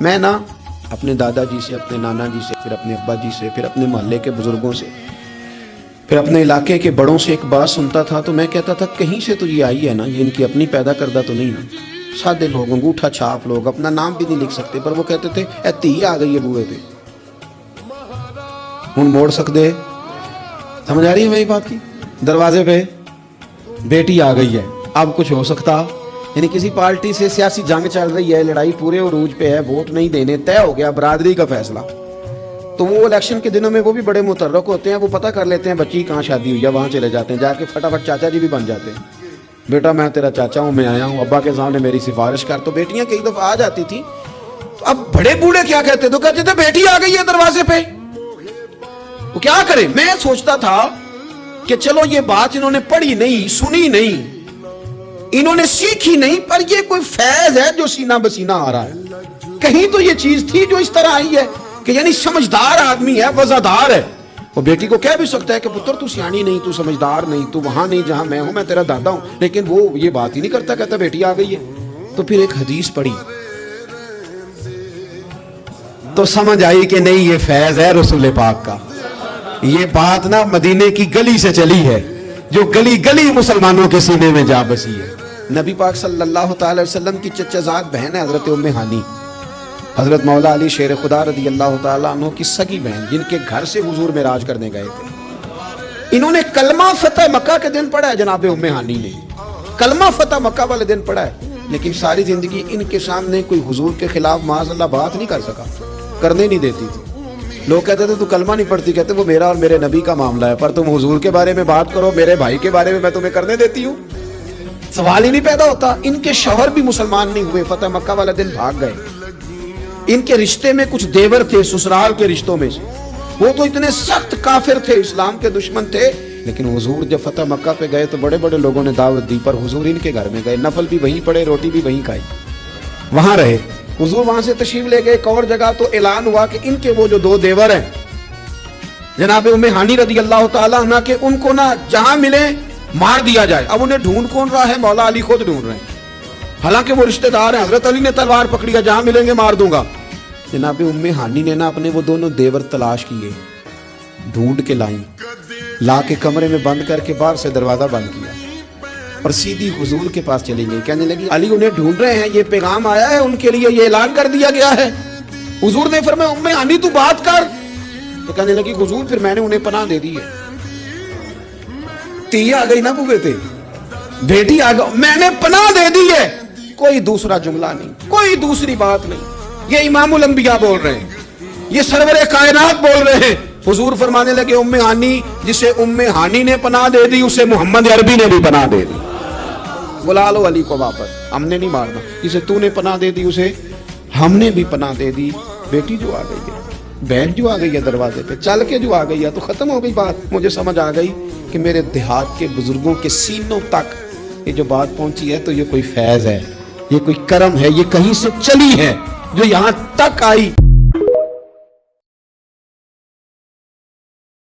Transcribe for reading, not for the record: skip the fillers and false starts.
میں نا اپنے دادا جی سے، اپنے نانا جی سے، پھر اپنے ابا جی سے، پھر اپنے محلے کے بزرگوں سے، پھر اپنے علاقے کے بڑوں سے ایک بات سنتا تھا تو میں کہتا تھا کہیں سے تو یہ آئی ہے نا، یہ ان کی اپنی پیدا کردہ تو نہیں نا۔ سادے لوگ، انگوٹھا چھاپ لوگ، اپنا نام بھی نہیں لکھ سکتے، پر وہ کہتے تھے اے تھی آ گئی ہے بوئے تے ہن موڑ سکتے۔ سمجھ آ رہی ہے میری بات کی؟ دروازے پہ بیٹی آ گئی ہے، اب کچھ ہو سکتا؟ یعنی کسی پارٹی سے سیاسی جنگ چل رہی ہے، لڑائی پورے عروج پہ ہے، ووٹ نہیں دینے، طے ہو گیا برادری کا فیصلہ، تو وہ الیکشن کے دنوں میں وہ بھی بڑے متحرک ہوتے ہیں، وہ پتہ کر لیتے ہیں بچی کہاں شادی ہوئی ہے، وہاں چلے جاتے ہیں، جا کے فٹافٹ چاچا جی بھی بن جاتے ہیں، بیٹا میں تیرا چاچا ہوں، میں آیا ہوں، ابا کے سامنے میری سفارش کر۔ تو بیٹیاں کئی دفعہ آ جاتی تھی، تو اب بڑے بوڑھے کیا کہتے تو کہتے تھے بیٹی آ گئی ہے دروازے پہ، وہ کیا کرے؟ میں سوچتا تھا کہ چلو یہ بات انہوں نے پڑھی نہیں، سنی نہیں، انہوں نے سیکھی نہیں، پر یہ کوئی فیض ہے جو سینہ بسینہ آ رہا ہے۔ کہیں تو یہ چیز تھی جو اس طرح آئی ہے کہ یعنی سمجھدار آدمی ہے، وزادار ہے، وہ بیٹی کو کہہ بھی سکتا ہے کہ پتر تو سیانی نہیں، تو سمجھدار نہیں، تو وہاں نہیں جہاں میں ہوں، میں تیرا دادا ہوں، لیکن وہ یہ بات ہی نہیں کرتا، کہتا بیٹی آ گئی ہے۔ تو پھر ایک حدیث پڑھی تو سمجھ آئی کہ نہیں، یہ فیض ہے رسول پاک کا، یہ بات نا مدینے کی گلی سے چلی ہے، جو گلی گلی مسلمانوں کے سینے میں جا بسی ہے۔ نبی پاک صلی اللہ تعالی وسلم کی چچا زاد بہن ہے حضرت ام ہانی، حضرت مولا علی شیر خدا رضی اللہ تعالیٰ عنہ کی سگی بہن، جن کے گھر سے حضور معراج کرنے گئے تھے۔ انہوں نے کلمہ فتح مکہ کے دن پڑھا ہے، جناب ام ہانی نے کلمہ فتح مکہ والے دن پڑھا ہے، لیکن ساری زندگی ان کے سامنے کوئی حضور کے خلاف معاذ اللہ بات نہیں کر سکا، کرنے نہیں دیتی تھی۔ لوگ کہتے تھے تو کلمہ نہیں پڑھتی، کہتے وہ میرا اور میرے نبی کا معاملہ ہے، پر تم حضور کے بارے میں بات کرو، میرے بھائی کے بارے میں تمہیں کرنے دیتی ہوں؟ سوال ہی نہیں پیدا ہوتا۔ ان کے شوہر بھی مسلمان نہیں ہوئے، فتح مکہ والا دن بھاگ گئے۔ ان کے رشتے میں کچھ دیور تھے سسرال کے رشتوں میں سے، وہ تو اتنے سخت کافر تھے، اسلام کے دشمن تھے، لیکن حضور جب فتح مکہ پہ گئے تو بڑے بڑے لوگوں نے دعوت دی، پر حضور ان کے گھر میں گئے، نفل بھی وہیں پڑے، روٹی بھی وہیں کھائی، وہاں رہے۔ حضور وہاں سے تشریف لے گئے ایک اور جگہ، تو اعلان ہوا کہ ان کے وہ جو دو دیور ہیں جناب ام ہانی رضی اللہ تعالیٰ عنہ کے، ان کو نہ جہاں ملے مار دیا جائے۔ اب انہیں ڈھونڈ کون رہا ہے؟ مولا علی خود ڈھونڈ رہے ہیں، حالانکہ وہ رشتہ دار ہیں، حضرت علی نے تلوار پکڑی ہے، جہاں ملیں گے مار دوں گا۔ جناب ام ہانی نے نا اپنے وہ دونوں دیور تلاش کیے، ڈھونڈ کے لائیں، لا کے کمرے میں بند کر کے باہر سے دروازہ بند کیا اور سیدھی حضور کے پاس چلی گئی، کہنے لگی علی انہیں ڈھونڈ رہے ہیں، یہ پیغام آیا ہے ان کے لیے، یہ اعلان کر دیا گیا ہے۔ حضور نے فرمایا ام ہانی تو بات کر، تو کہنے لگی حضور پھر میں نے انہیں پناہ دے دی ہے، تی آ گئی نا بوئے تے، بیٹی آ گئی، میں نے پناہ دے دی ہے، کوئی دوسرا جملہ نہیں، کوئی دوسری بات نہیں۔ یہ امام الانبیاء بول رہے ہیں، یہ سرور کائنات بول رہے ہیں۔ حضور فرمانے لگے ام ہانی، جسے ام ہانی نے پناہ دے دی اسے محمد عربی نے بھی پناہ دے دی، بلا لو علی کو واپس، ہم نے نہیں مارنا، جسے تو نے پناہ دے دی اسے ہم نے بھی پناہ دے دی۔ بیٹی جو آ گئی ہے، بہن جو آ گئی ہے دروازے پہ، چل کے جو آ گئی ہے، تو ختم ہو گئی بات۔ مجھے سمجھ آ گئی کہ میرے دیہات کے بزرگوں کے سینوں تک یہ جو بات پہنچی ہے تو یہ کوئی فیض ہے، یہ کوئی کرم ہے، یہ کہیں سے چلی ہے جو یہاں تک آئی۔